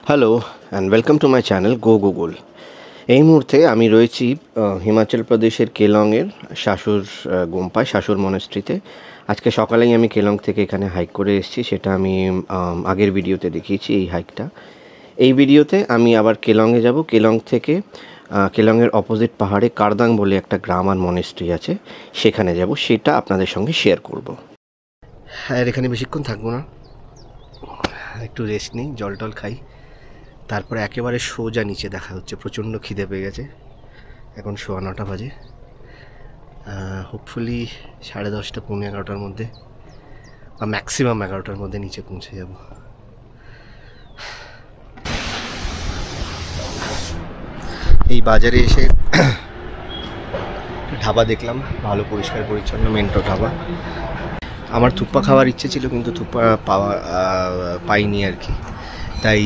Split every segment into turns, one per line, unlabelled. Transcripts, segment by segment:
Hello and welcome to my channel go Google. এই মুহূর্তে আমি রয়েছি হিমাচল প্রদেশের কেলংয়ের শাশুর গোম্পায়, শাশুর মনেস্ট্রিতে। আজকে সকালেই আমি কেলং থেকে এখানে হাইক করে এসেছি, সেটা আমি আগের ভিডিওতে দেখিয়েছি এই হাইকটা। এই ভিডিওতে আমি আবার কেলংয়ে যাব। কেলং থেকে কেলংয়ের অপোজিট পাহাড়ে কারদাং বলে একটা গ্রাম আর মনেস্ট্রি আছে, সেখানে যাব, সেটা আপনাদের সঙ্গে শেয়ার করব। হ্যাঁ, এখানে বেশিক্ষণ থাকবো না, একটু রেস্ট নিই, জল টল খাই, তারপরে একেবারে সোজা নিচে দেখা হচ্ছে। প্রচণ্ড খিদে পেয়ে গেছে, এখন 9:15 বাজে। হোপফুলি 10:30 পৌনে 11টার মধ্যে বা ম্যাক্সিমাম 11টার মধ্যে নিচে পৌঁছে যাব। এই বাজারে এসে ধাবা দেখলাম, ভালো পরিষ্কার পরিচ্ছন্ন, মেন্টো ধাবা। আমার থুপ্পা খাওয়ার ইচ্ছে ছিল, কিন্তু থুপ্পা পাইনি আর কি, তাই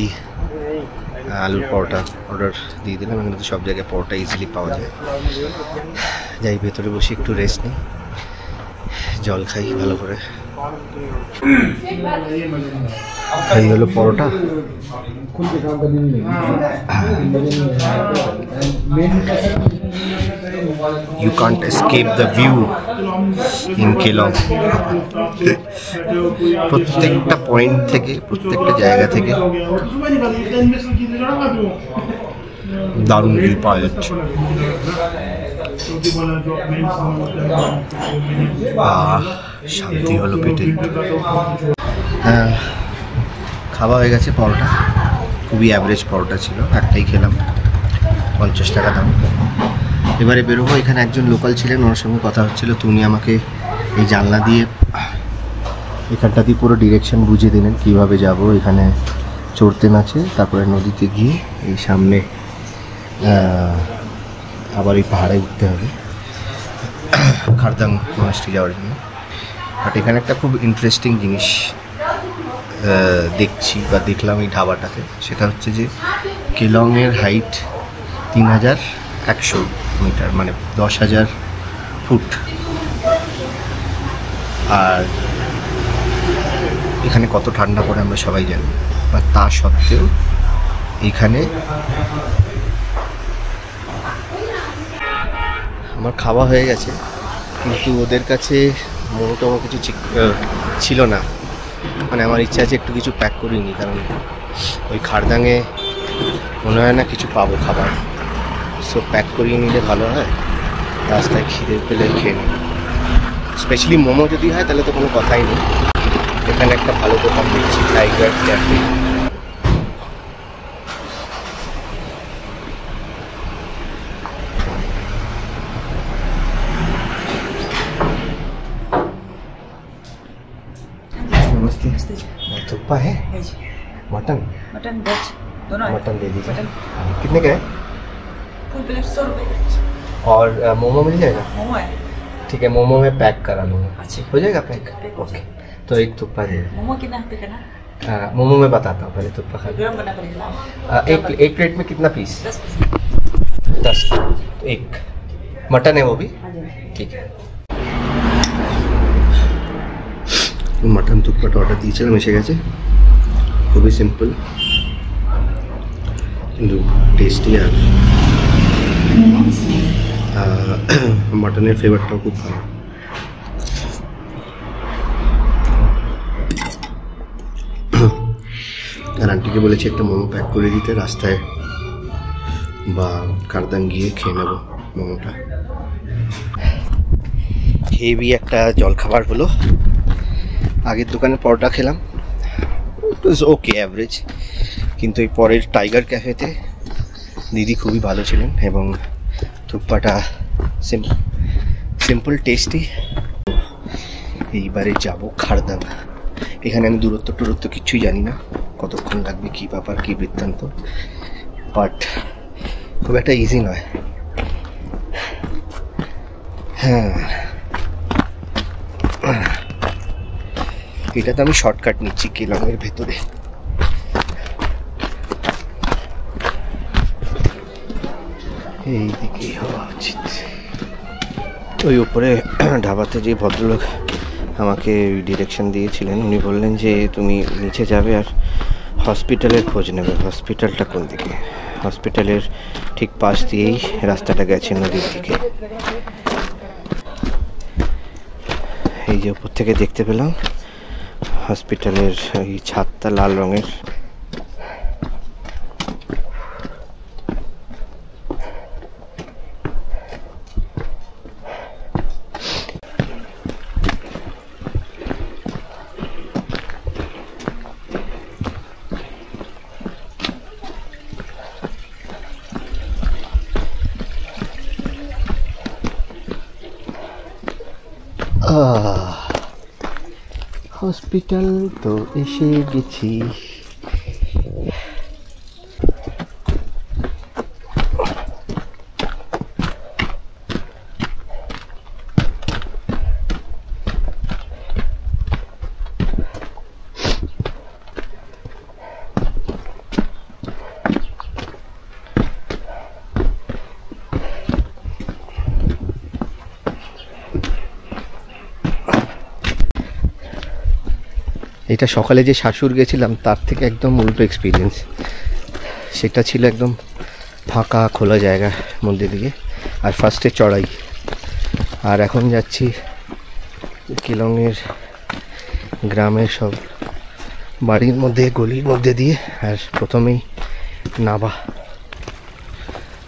আলুর পরোটা অর্ডার দিয়ে দিলাম। এখানে তো সব জায়গায় পরোটা ইজিলি পাওয়া যায়। যাই ভেতরে বসে একটু রেস্ট নিই, জল খাই ভালো করে। এই হলো পরোটা। You can't escape the view in Kelong. প্রত্যেকটা পয়েন্ট থেকে, প্রত্যেকটা জায়গা থেকে দারুণ ভিউ পাওয়া যাচ্ছে। শান্তি হলো পেটে। হ্যাঁ, খাওয়া হয়ে গেছে। পরোটা খুবই অ্যাভারেজ পরোটা ছিল, একটাই খেলাম, 50 টাকা দাম। এবারে বেরোবো। এখানে একজন লোকাল ছিলেন, ওর সঙ্গে কথা হচ্ছিল, তো উনি আমাকে এই জানলা দিয়ে এখানটা দিয়ে পুরো ডিরেকশন বুঝিয়ে দিলেন কীভাবে যাব। এখানে চড়তেন আছে, তারপরে নদীতে গিয়ে এই সামনে আবার এই পাহাড়ে উঠতে হবে কারদাং মনেস্ট্রি যাওয়ার জন্য। বাট এখানে একটা খুব ইন্টারেস্টিং জিনিস দেখছি বা দেখলাম এই ধাবাটাতে, সেটা হচ্ছে যে কেলংয়ের হাইট 3100 মিটার, মানে 10,000 ফুট। আর এখানে কত ঠান্ডা পড়ে আমরা সবাই জানি, বা তা সত্ত্বেও এখানে আমার খাওয়া হয়ে গেছে, কিন্তু ওদের কাছে মোটোমো কিছু ছিল না। মানে আমার ইচ্ছা আছে একটু কিছু প্যাক করিনি, কারণ ওই খারদাংয়ে মনে হয় না কিছু পাবো খাবার। সো প্যাক করিয়ে নিলে ভালো হয়, রাস্তায় খিদে পেলে খেয়ে নিই। স্পেশালি মোমো যদি হয় তাহলে তো কোনো কথাই নেই। এখানে একটা ভালো দোকান দেখছি, টাইগার ক্যাফে। नमस्ते। थुप्पा है? मटन?
मटन वेज दोनों है।
मटन दे दीजिए। कितने का है?
फुल प्लेट 100 रुपये।
और मोमो मिल जाएगा?
मोमो है।
ठीक है, मोमो में पैक करा लूँगा।
अच्छा,
हो जाएगा पैक?
पैक
ओके, तो एक थुप्पा दे।
मोमो कितना पे करना?
मोमो में बताता हूँ, पहले थुप्पा खा।
गरम करना पड़ेगा।
एक प्लेट में कितना पीस?
10 पीस।
10। तो एक मटन है वो भी?
हाँ जी।
ठीक है। मटन थुप्पाটা অর্ডার দিয়েছিলাম, এসে গেছে। খুবই সিম্পল কিন্তু টেস্টি, আর মটনের ফ্লেভারটাও খুব ভালো। আর আন্টিকে বলেছি একটা মোমো প্যাক করে দিতে, রাস্তায় বা কারদাং গিয়ে খেয়ে নেবো মোমোটা। হেভি একটা জলখাবার হলো। আগের দোকানে পরোটা খেলাম, ইট ওয়াজ ওকে, অ্যাভারেজ। কিন্তু এই পরের টাইগার ক্যাফেতে দিদি খুবই ভালো ছিলেন, এবং থুপ্পাটা সিম্পল টেস্টি। এইবারে যাব খারদাং। এখানে আমি দূরত্ব কিচ্ছুই জানি না, কতক্ষণ লাগবে, কী ব্যাপার, কী বৃত্তান্ত, বাট খুব একটা ইজি নয়। হ্যাঁ, এটা তো আমি শর্টকাট নিচ্ছি কেলংয়ের ভেতরে। এই দিকেই হওয়া উচিত। ওই উপরে ধাবাতে যে ভদ্রলোক আমাকে ডিরেকশন দিয়েছিলেন, উনি বললেন যে তুমি নিচে যাবে আর হসপিটালের খোঁজ নেবে। হসপিটালটা কোন দিকে? হসপিটালের ঠিক পাশ দিয়েই রাস্তাটা গেছে নদীর দিকে। এই যে উপর থেকে দেখতে পেলাম হসপিটালের এই ছাদটা লাল রঙের। হসপিটাল তো এসে গেছি। এটা সকালে যে শাশুর গেছিলাম তার থেকে একদম উল্টো এক্সপিরিয়েন্স। সেটা ছিল একদম ফাঁকা খোলা জায়গার মধ্যে দিয়ে, আর ফার্স্টে চড়াই। আর এখন যাচ্ছি কেলংয়ের গ্রামের সব বাড়ির মধ্যে, গলির মধ্যে দিয়ে। আর প্রথমেই নাবা।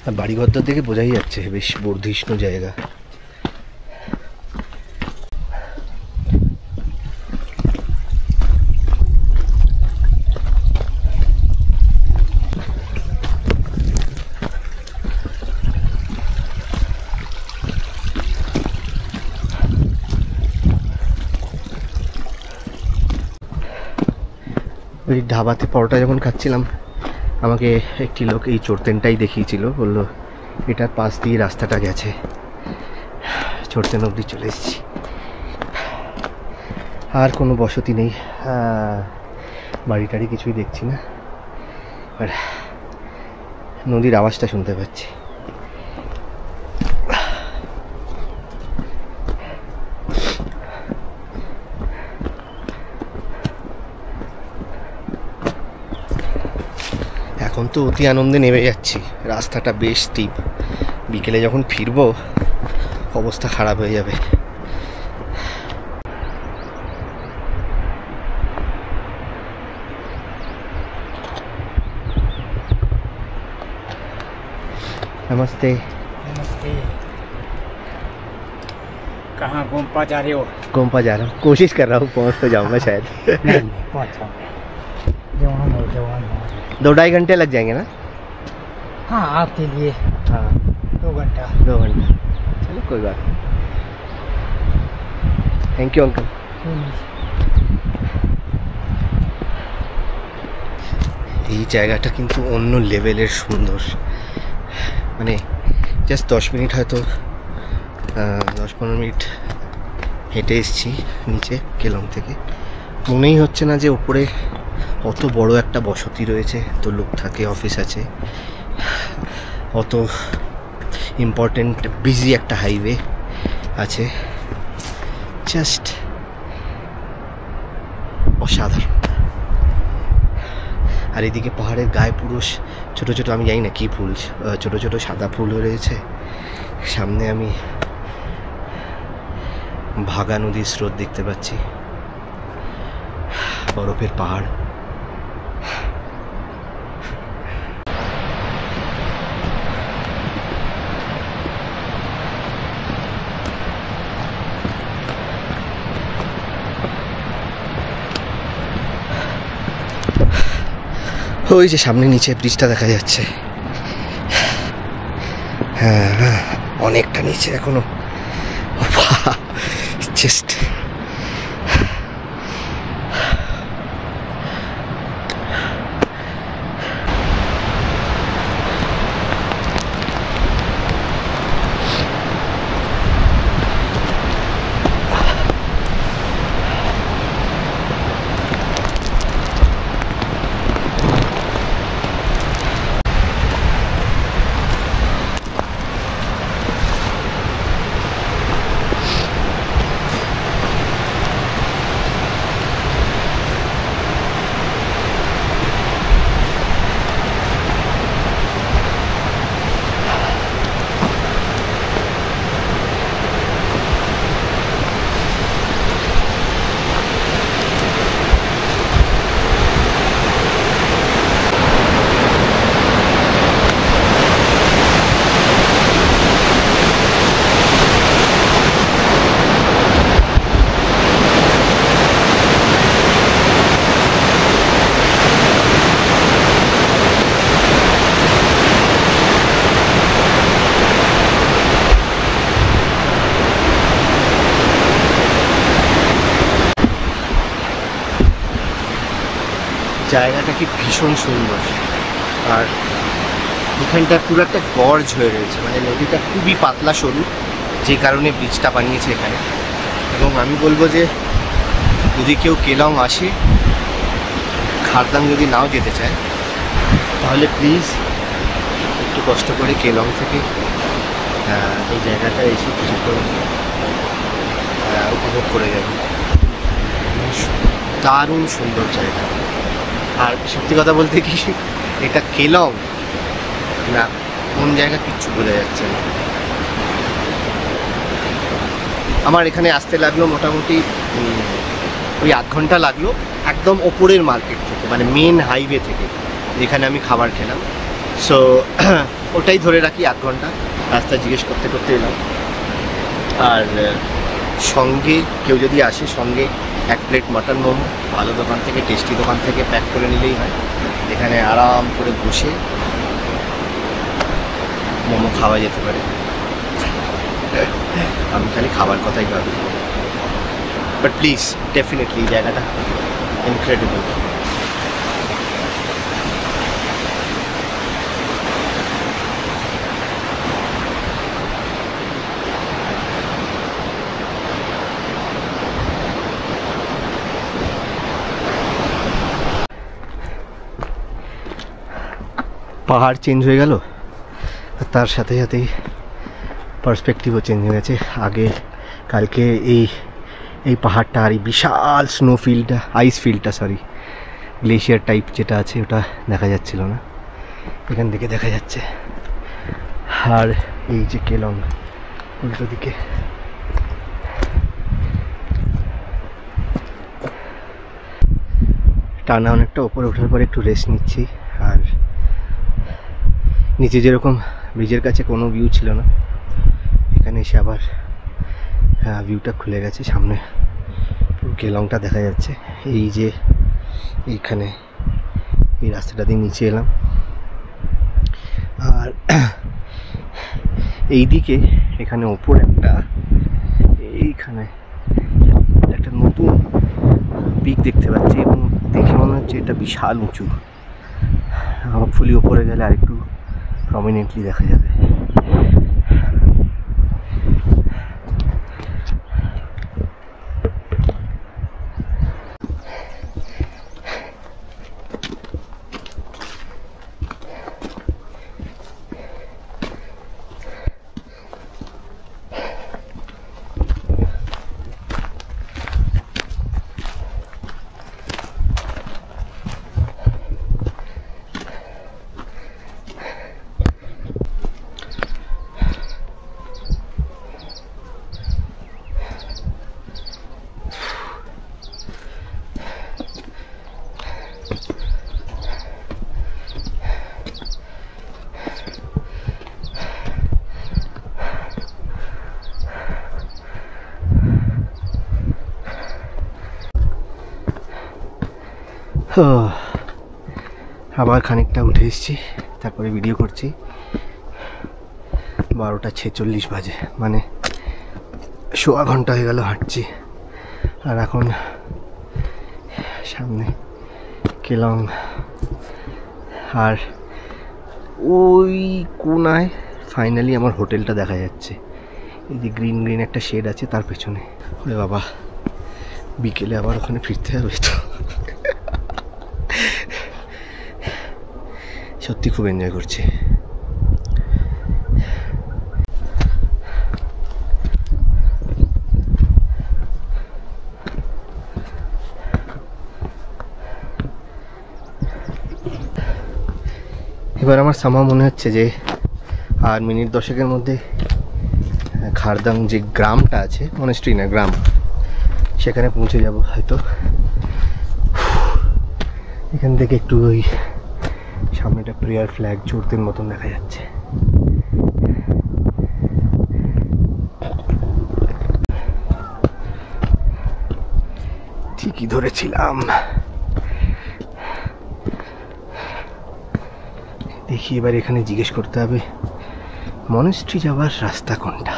আর বাড়িঘরটার দিকে বোঝাই যাচ্ছে বেশ বর্ধিষ্ণু জায়গা। ওই ধাবাতে পরোটা যখন খাচ্ছিলাম আমাকে একটি লোক এই চোরতেনটাই দেখিয়েছিল, বললো এটার পাশ দিয়ে রাস্তাটা গেছে। চোরতেন অবধি চলে এসেছি। আর কোনো বসতি নেই, বাড়ি টাড়ি কিছুই দেখছি না, আর নদীর আওয়াজটা শুনতে পাচ্ছি। এখন তো অতি আনন্দে নেমে যাচ্ছি। রাস্তাটা বেশ স্টিপ, বিকেলে যখন ফিরবো অবস্থা খারাপ হয়ে যাবে। नमस्ते।
नमस्ते। कहाँ गोम्पा जा रहे हो?
गोम्पा जा रहा हूँ, कोशिश कर रहा हूँ, पहुँच तो जाऊँगा शायद।
नहीं पहुँचा। जवान हो जवान हो।
2-2.5 घंटे लग जाएंगे ना?
हाँ आपके लिए
हाँ
2 घंटा।
2 घंटा, चलो कोई बात नहीं। Thank you uncle. এই জায়গাটা কিন্তু অন্য লেভেলের সুন্দর। মানে জাস্ট 10 মিনিট, হয়তো 10-15 মিনিট হেঁটে এসেছি নিচে কেলং থেকে। মনেই হচ্ছে না যে ওপরে অত বড় একটা বসতি রয়েছে, তো লোক থাকে, অফিস আছে, অত ইম্পর্টেন্ট বিজি একটা হাইওয়ে আছে। জাস্ট অসাধারণ। আর এদিকে পাহাড়ের গায়ে পুরো ছোটো ছোটো, আমি জানি না কী ফুল, ছোটো ছোটো সাদা ফুল রয়েছে। সামনে আমি ভাগা নদীর স্রোত দেখতে পাচ্ছি, বরফের পাহাড়। ওই যে সামনে নিচে ব্রিজটা দেখা যাচ্ছে। হ্যাঁ হ্যাঁ, অনেকটা নিচে এখনো। জাস্ট জায়গাটা কি ভীষণ সুন্দর। আর এখানটা পুরো একটা গর্জ হয়ে রয়েছে, মানে নদীটা খুবই পাতলা সরু, যে কারণে ব্রিজটা বানিয়েছে এখানে। এবং আমি বলবো যে যদি কেউ কেলং আসে, খারদাং যদি নাও যেতে চায়, তাহলে প্লিজ একটু কষ্ট করে কেলং থেকে এই জায়গাটা এসে কিছুক্ষণ উপভোগ করে যাবে। দারুণ সুন্দর জায়গা। আর সত্যি কথা বলতে কি, এটা কেলং না কোন জায়গা কিচ্ছু বোঝা যাচ্ছে না। আমার এখানে আসতে লাগলো মোটামুটি ওই 8 ঘন্টা লাগলো, একদম ওপরের মার্কেট থেকে, মানে মেন হাইওয়ে থেকে যেখানে আমি খাবার খেলাম। সো ওটাই ধরে রাখি 8 ঘন্টা, রাস্তা জিজ্ঞেস করতে করতে এলাম। আর সঙ্গে কেউ যদি আসে, সঙ্গে 1 প্লেট মাটন মোমো ভালো দোকান থেকে, টেস্টি দোকান থেকে প্যাক করে নিলেই হয়। এখানে আরাম করে বসে মোমো খাওয়া যেতে পারে। আমি খালি খাবার কথাই ভাবি, বাট প্লিজ ডেফিনেটলি জায়গাটা ইনক্রেডিবল। পাহাড় চেঞ্জ হয়ে গেল, আর তার সাথে সাথেই পার্সপেক্টিভও চেঞ্জ হয়ে গেছে। আগে কালকে এই পাহাড়টা আর এই বিশাল স্নো ফিল্ডটা, আইস ফিল্ডটা, সরি গ্লেশিয়ার টাইপ যেটা আছে, ওটা দেখা যাচ্ছিল না, এখান থেকে দেখা যাচ্ছে। আর এই যে কেলং উল্টো দিকে, টানা অনেকটা ওপরে ওঠার পরে একটু রেস্ট নিচ্ছি। আর নিচে যেরকম ব্রিজের কাছে কোনো ভিউ ছিল না, এখানে এসে আবার ভিউটা খুলে গেছে, সামনে পুরো কেলংটা দেখা যাচ্ছে। এই যে এইখানে এই রাস্তাটা দিয়ে নিচে এলাম, আর এইদিকে এখানে ওপরে এইখানে একটা নতুন পিক দেখতে পাচ্ছি, এবং দেখে মনে হচ্ছে এটা বিশাল উঁচু। হোপফুলি ওপরে গেলে আরেকটু প্রমিনেন্টলি দেখা যাবে। আবার খানিকটা উঠে এসেছি, তারপরে ভিডিও করছি। 12:46 বাজে, মানে সোয়া ঘন্টা হয়ে গেল হাঁটছি। আর এখন সামনে কেলং, আর ওই কোনায় ফাইনালি আমার হোটেলটা দেখা যাচ্ছে। এই যে গ্রিন গ্রিন একটা শেড আছে তার পেছনে। ওরে বাবা, বিকেলে আবার ওখানে ফিরতে হবে তো। সত্যি খুব এনজয় করছি। এবার আমার সামা মনে হচ্ছে যে আর মিনিট 10-এর মধ্যে খারদাং যে গ্রামটা আছে, মনেস্ট্রি না গ্রাম, সেখানে পৌঁছে যাব হয়তো। এখান থেকে একটু ওই সামনেটা প্রেয়ার ফ্ল্যাগ জোরদের মতন দেখা যাচ্ছে। ঠিকই ধরেছিলাম। দেখি এবার এখানে জিজ্ঞেস করতে হবে মনেস্ট্রি যাওয়ার রাস্তা কোনটা।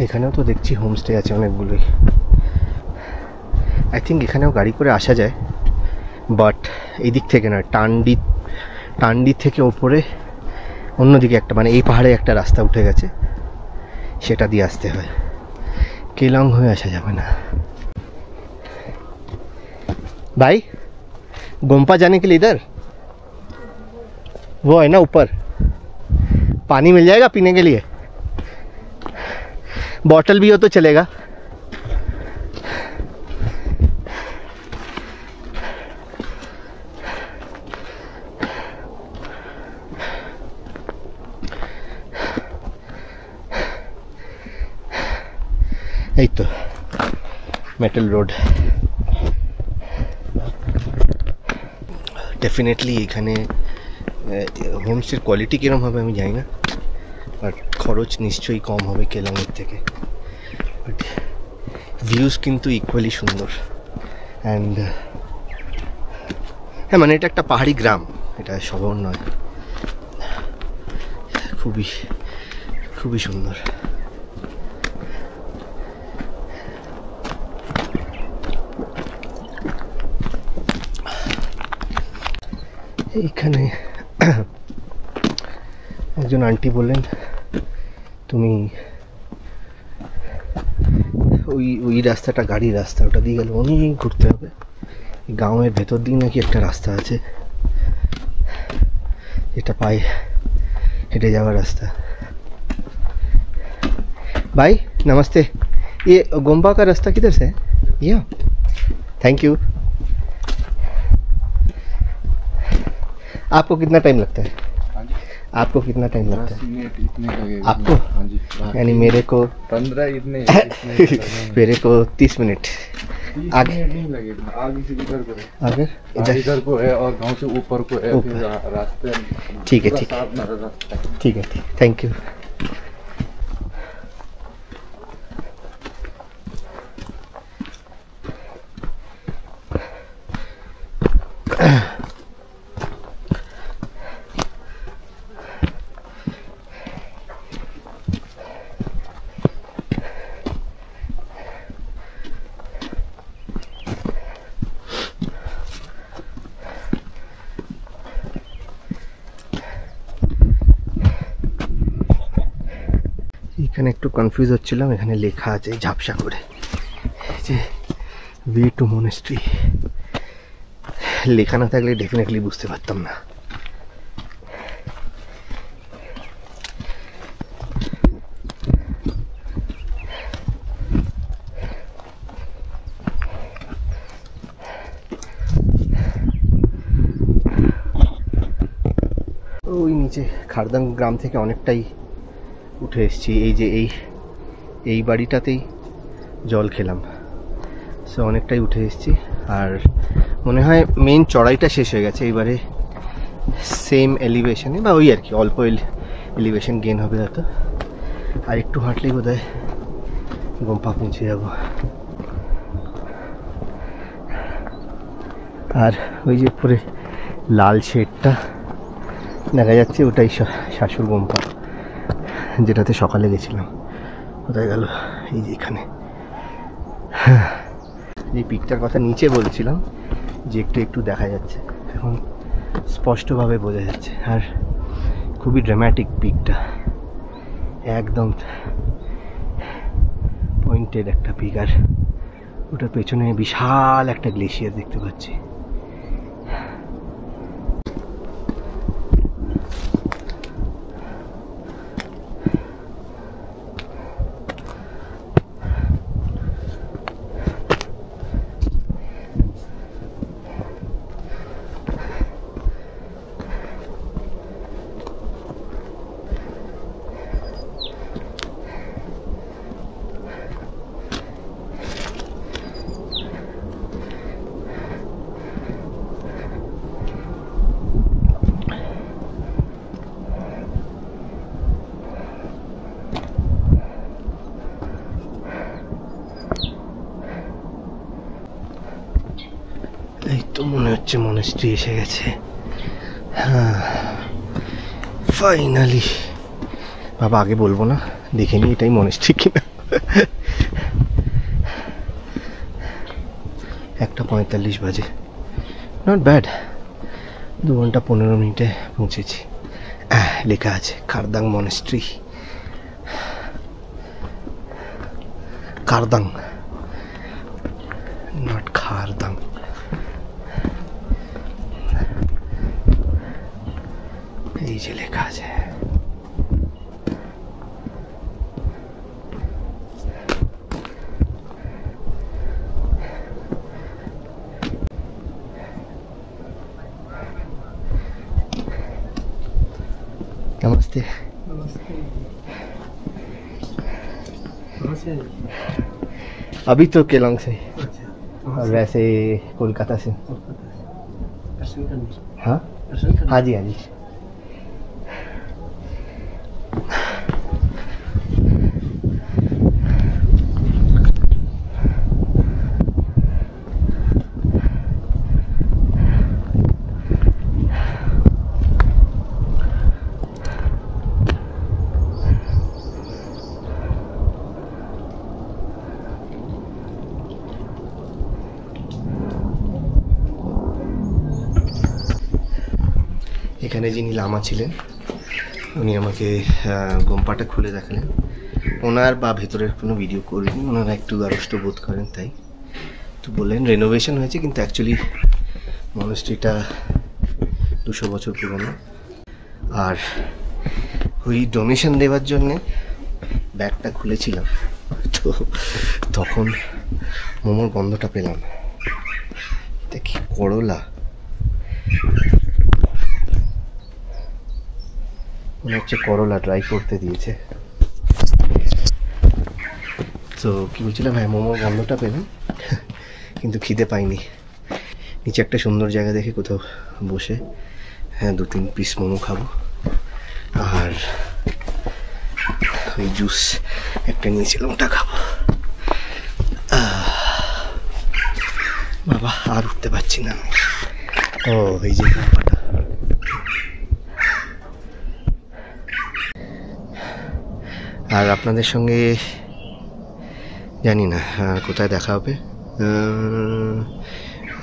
এখানেও তো দেখছি হোমস্টে আছে অনেকগুলোই। আই থিঙ্ক এখানেও গাড়ি করে আসা যায়, বাট এই দিক থেকে না, টান্ডি থেকে ওপরে অন্যদিকে একটা, মানে এই পাহাড়ে একটা রাস্তা উঠে গেছে, সেটা দিয়ে আসতে হয়, কেলং হয়ে আসা যাবে না। भाई गोम्पा जाने के लिए इधर वो है ना ऊपर, पानी मिल जाएगा पीने के लिए? बॉटल भी हो तो चलेगा। এই তো মেটাল রোড। ডেফিনেটলি এখানে হোমস্টের কোয়ালিটি কীরকম হবে আমি জানি না, বাট খরচ নিশ্চয়ই কম হবে কেলংয়ের থেকে। বাট ভিউজ কিন্তু ইকুয়ালি সুন্দর। অ্যান্ড হ্যাঁ, মানে এটা একটা পাহাড়ি গ্রাম, এটা শহর নয়। খুবই খুবই সুন্দর। এইখানে একজন আন্টি বললেন তুমি ওই রাস্তাটা গাড়ির রাস্তা, ওটা দিয়ে গেলে অনেক ঘুরতে হবে। গাঁয়ের ভেতর দিয়ে নাকি একটা রাস্তা আছে, এটা পায়ে হেঁটে যাওয়ার রাস্তা। भाई नमस्ते, ये गोम्पा का रास्ता किधर से है? ये थैंक यू। आपको कितना टाइम लगता है? आपको कितना टाइम लगता है? 10 मिनट इतने लगेगा आपको? हाँ जी, यानी मेरे को 15 इतने मेरे को 30 मिनट। आगे नहीं लगेगा, आगे से इधर को है, आगे इधर को है और गांव से ऊपर को है, फिर रास्ते। ठीक है ठीक है ठीक है, थैंक यू। এখানে একটু কনফিউজ হচ্ছিলাম, এখানে লেখা আছে ঝাপসা করে যে ওয়ে টু মনেস্ট্রি। লেখা না থাকলে ডেফিনেটলি বুঝতে পারতাম না। ওই নিচে খারদাং গ্রাম থেকে অনেকটাই উঠে এসেছি। এই যে এই বাড়িটাতেই জল খেলাম, সো অনেকটাই উঠে এসেছি। আর মনে হয় মেইন চড়াইটা শেষ হয়ে গেছে, এবারে সেম এলিভেশনে বা ওই আর কি অল্প এলিভেশন গেন হবে হয়তো। আর একটু হাঁটলেই বোধহয় গোম্পা পৌঁছে যাব। আর ওই যে পরে লাল শেডটা দেখা যাচ্ছে, ওটাই শাশুর গোম্পা, যেটাতে সকালে গেছিলাম। কোথায় গেল? এই যে এখানে, যে পিকটার কথা নিচে বলছিলাম যে একটু দেখা যাচ্ছে, এখন স্পষ্টভাবে বোঝা যাচ্ছে। আর খুবই ড্রামাটিক পিকটা, একদম পয়েন্টেড একটা পিক। আর ওটার পেছনে বিশাল একটা গ্লেশিয়ার দেখতে পাচ্ছি। এই তো মনে হচ্ছে মনেস্ট্রি এসে গেছে। হ্যাঁ ফাইনালি। বাবা আগে বলবো না, দেখে নি এটাই মনেস্ট্রি কিনা। একটা 45 বাজে, নট ব্যাড। 2 ঘন্টা 15 মিনিটে পৌঁছেছি। লেখা আছে খারদাং মনেস্ট্রি, কারদাং, নট খারদাং। এই যে লেখা আছে। नमस्ते। अभी तो केलोंग से और वैसे कोलकाता से। हाँ हाँ जी हाँ जी। এখানে যিনি লামা ছিলেন উনি আমাকে গোম্পাটা খুলে দেখালেন। ওনার বা ভেতরের কোনো ভিডিও করিনি, ওনারা একটু দ্বারস্থ বোধ করেন তাই। তো বললেন রেনোভেশন হয়েছে, কিন্তু অ্যাকচুয়ালি মনেস্ট্রিটা 200 বছর পুরনো। আর ওই ডোনেশন দেওয়ার জন্যে ব্যাগটা খুলেছিলাম, তো তখন মোমোর গন্ধটা পেলাম। দেখি করলা, মনে হচ্ছে করলা ড্রাই করতে দিয়েছে। তো কী বলছিলাম, হ্যাঁ মোমোর গন্ধটা পেলাম কিন্তু খিদে পাইনি। নিচে একটা সুন্দর জায়গা দেখে কোথাও বসে 2-3 পিস মোমো খাবো। আর ওই জুস একটা নিয়েছিলাম ওটা খাবো। বাবা আর উঠতে পারছি না। ও এই যে গোম্পাটা, আর আপনাদের সঙ্গে জানি না কোথায় দেখা হবে।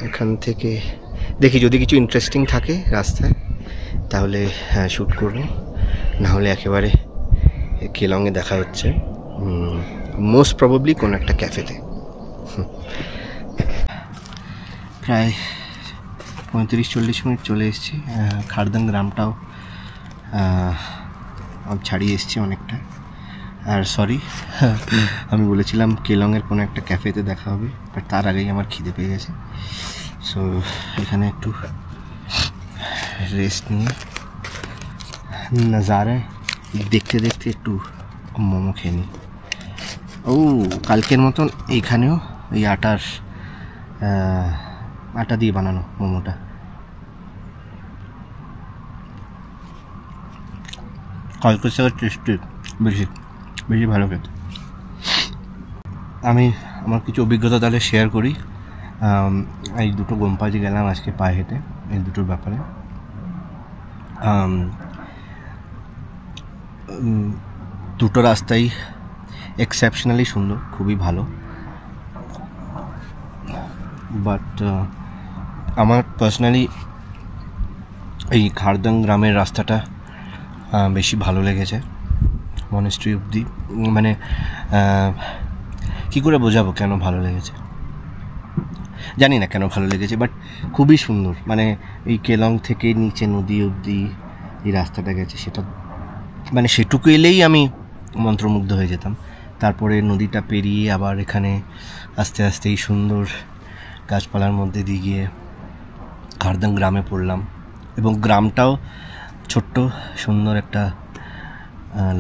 এখান থেকে দেখি যদি কিছু ইন্টারেস্টিং থাকে রাস্তায় তাহলে শ্যুট করব, নাহলে একেবারে কেলংয়ে দেখা হচ্ছে মোস্ট প্রবাবলি কোনো একটা ক্যাফেতে। প্রায় 35-40 মিনিট চলে এসেছি। খারদাং গ্রামটাও ছাড়িয়ে এসেছি অনেকটা। আর সরি, আমি বলেছিলাম কেলংয়ের কোনো একটা ক্যাফেতে দেখা হবে, বাট তার আগেই আমার খিদে পেয়ে গেছে। সো এখানে একটু রেস্ট নিয়ে নজারা দেখতে দেখতে একটু মোমো খেয়ে নিই। ও কালকের মতন এইখানেও এই আটা দিয়ে বানানো মোমোটা। কালকের থেকে টেস্টি, বেশি ভালো খেতে। আমি আমার কিছু অভিজ্ঞতা তাহলে শেয়ার করি। এই দুটো গোম্পা যে গেলাম আজকে পায়ে হেঁটে, এই দুটোর ব্যাপারে। দুটো রাস্তাই এক্সেপশনালি সুন্দর, খুবই ভালো। বাট আমার পার্সোনালি এই খারদাং গ্রামের রাস্তাটা বেশি ভালো লেগেছে মনেস্ট্রি অবধি। মানে কী করে বোঝাবো কেন ভালো লেগেছে, জানি না কেন ভালো লেগেছে, বাট খুবই সুন্দর। মানে এই কেলং থেকে নিচে নদী অবধি এই রাস্তাটা গেছে, সেটা মানে সেটুকু এলেই আমি মন্ত্রমুগ্ধ হয়ে যেতাম। তারপরে নদীটা পেরিয়ে আবার এখানে আস্তে আস্তে এই সুন্দর গাছপালার মধ্যে দিয়ে গিয়ে খারদাং গ্রামে পড়লাম। এবং গ্রামটাও ছোট্ট সুন্দর একটা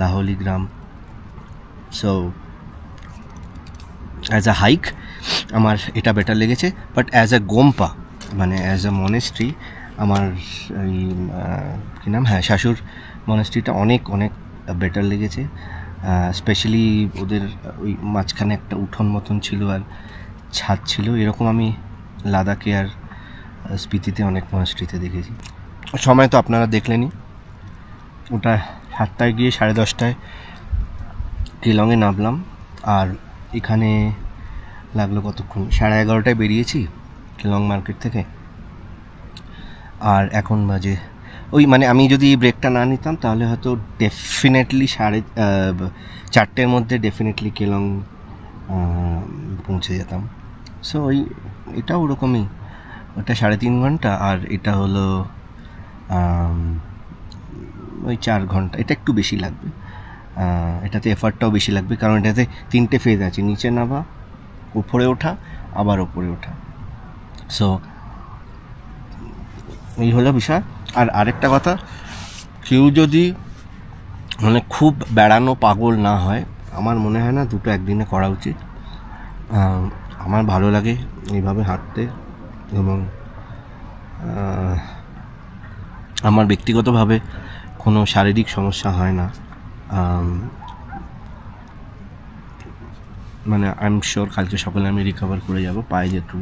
লাহোলি গ্রাম। সো অ্যাজ আ হাইক আমার এটা বেটার লেগেছে, বাট অ্যাজ আ গোম্পা মানে অ্যাজ আ মনেস্ট্রি আমার এই কী নাম, শাশুর মনেস্ট্রিটা অনেক অনেক বেটার লেগেছে। স্পেশালি ওদের ওই মাঝখানে একটা উঠোন মতন ছিল আর ছাদ ছিল, এরকম আমি লাদাখে আর স্পিতিতে অনেক মনেস্ট্রিতে দেখেছি। সময় তো আপনারা দেখলেনই, ওটা 7টায় গিয়ে 10:30টায় কেলংয়ে নামলাম। আর এখানে লাগলো কতক্ষণ, 11:30টায় বেরিয়েছি কেলং মার্কেট থেকে, আর এখন বাজে ওই মানে আমি যদি ব্রেকটা না নিতাম তাহলে হয়তো ডেফিনেটলি 4:30-র মধ্যে ডেফিনেটলি কেলং পৌঁছে যেতাম। সো ওই এটা ওরকমই, ওটা 3.5 ঘন্টা আর এটা হলো ওই 4 ঘন্টা। এটা একটু বেশি লাগবে, এটাতে এফার্টটাও বেশি লাগবে, কারণ এটাতে 3টে ফেজ আছে, নিচে নামা, উপরে ওঠা, আবার উপরে ওঠা। সো এই হলো বিষয়। আর আরেকটা কথা, কেউ যদি মানে খুব বেড়ানো পাগল না হয়, আমার মনে হয় না দুটো একদিনে করা উচিত। আমার ভালো লাগে এইভাবে হাঁটতে, এবং আমার ব্যক্তিগতভাবে কোনো শারীরিক সমস্যা হয় না। মানে আই এম শিওর কালকে সকালে আমি রিকভার করে যাব, পায়ে যেটু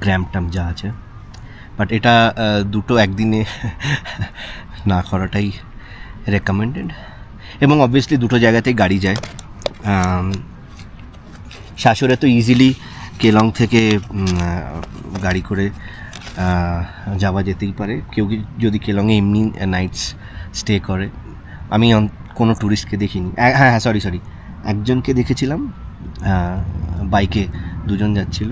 গ্র্যাম্প ট্যাম্প যা আছে। বাট এটা দুটো একদিনে না করাটাই রেকমেন্ডেড। এবং অবভিয়াসলি দুটো জায়গাতেই গাড়ি যায়। শাশুড়ে তো ইজিলি কেলং থেকে গাড়ি করে যাওয়া যেতেই পারে, কেউ যদি কেলংয়ে এমনি নাইটস স্টে করে। আমি কোনো ট্যুরিস্টকে দেখিনি। হ্যাঁ সরি একজনকে দেখেছিলাম, বাইকে 2জন যাচ্ছিল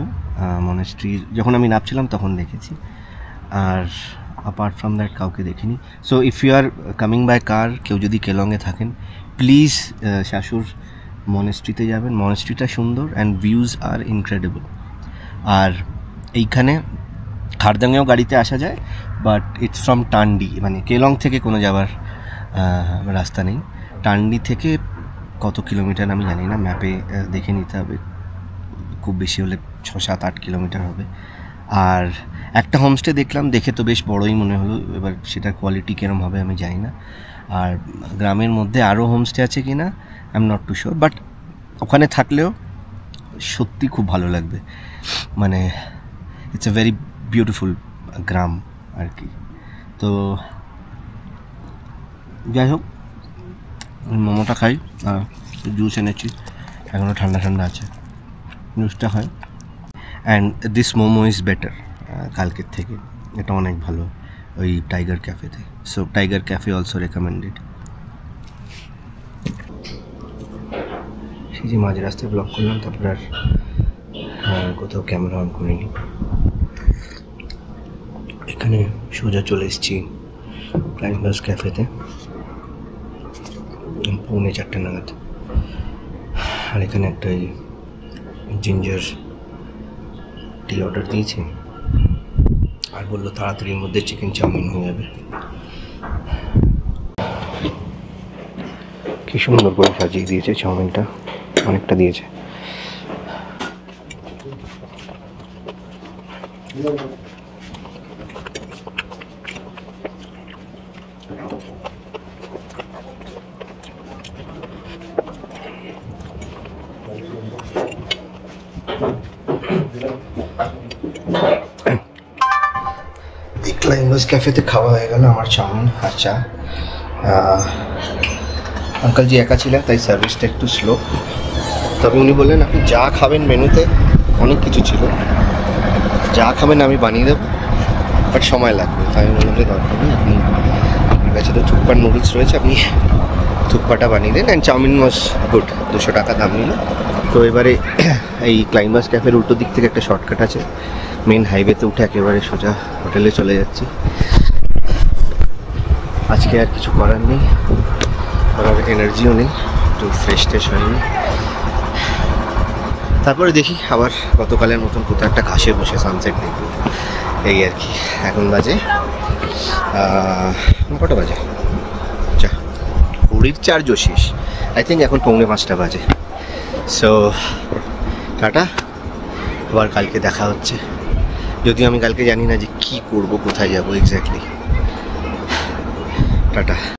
মনেস্ট্রি, যখন আমি নামছিলাম তখন দেখেছি। আর অ্যাপার্ট ফ্রম দ্যাট কাউকে দেখিনি। So if you are coming by car, কেউ যদি কেলংয়ে থাকেন, প্লিজ শাশুর মনেস্ট্রিতে যাবেন। মনেস্ট্রিটা সুন্দর অ্যান্ড ভিউজ আর ইনক্রেডিবল। আর এইখানে হারদাংয়েও গাড়িতে আসা যায়, বাট ইটস ফ্রম টান্ডি, মানে কেলং থেকে কোনো যাওয়ার রাস্তা নেই। টান্ডি থেকে কত কিলোমিটার আমি জানি না, ম্যাপে দেখে নিতে হবে, খুব বেশি হলে 6-7-8 কিলোমিটার হবে। আর একটা হোমস্টে দেখলাম, দেখে তো বেশ বড়ই মনে হলো, এবার সেটার কোয়ালিটি কীরকম হবে আমি জানি না। আর গ্রামের মধ্যে আরও হোমস্টে আছে কি না I am not too sure, but ওখানে থাকলেও সত্যি খুব ভালো লাগবে। মানে ইটস এ ভেরি বিউটিফুল গ্রাম আর কি। তো যাই হোক, মোমোটা খাই, জুস এনেছি, এখনও ঠান্ডা ঠান্ডা আছে, জুসটা খাই। And this momo is better কালকের থেকে, এটা অনেক ভালো ওই টাইগার ক্যাফেতে। So tiger cafe also recommended. সেই যে মাঝ রাস্তায় ব্লক করলাম, তারপর আর কোথাও ক্যামেরা অন করিনি। এখানে সোজা চলে এসেছি ক্লাইম্বার্স ক্যাফেতে 3:45 নাগাদ। আর এখানে একটা জিঞ্জার টি অর্ডার দিয়েছি, আর বললো তাড়াতাড়ির মধ্যে চিকেন চাউমিন হয়ে যাবে। কি সুন্দর করে সাজিয়ে দিয়েছে চাউমিনটা, অনেকটা দিয়েছে। ক্লাইম্বার্স ক্যাফেতে খাওয়া হয়ে গেল আমার চাউমিন আর চা। আঙ্কালজি একা ছিলেন, তাই সার্ভিসটা একটু স্লো। তবে উনি বললেন আপনি যা খাবেন, মেনুতে অনেক কিছু ছিল, যা খাবেন আমি বানিয়ে দেবো, বাট সময় লাগবে। তাই আমি বললাম যে দরকার নেই, আপনি আপনার কাছে তো থুকপার নুডলস রয়েছে, আপনি থুকপাটা বানিয়ে দেন। অ্যান্ড চাউমিন ওয়াজ গুড, 200 টাকা দাম নিল। তো এবারে এই ক্লাইম্বার্স ক্যাফের উল্টো দিক থেকে একটা শর্টকাট আছে, মেন হাইওয়েতে উঠে একেবারে সোজা হোটেলে চলে যাচ্ছি। আজকে আর কিছু করার নেই, করার এনার্জিও নেই, একটু ফ্রেশ ট্রেশ হয়নি। তারপরে দেখি আবার গতকালের মতন কোথাও একটা ঘাসে বসে সানসেট দেখব, এই আর কি। এখন বাজে কটা বাজে? 4:04 জোশিস, আই থিঙ্ক এখন 4:45 বাজে। সো টাটা, আবার কালকে দেখা হচ্ছে। যদিও আমি কালকে জানি না যে কী করবো, কোথায় যাবো এক্স্যাক্টলি। টাটা।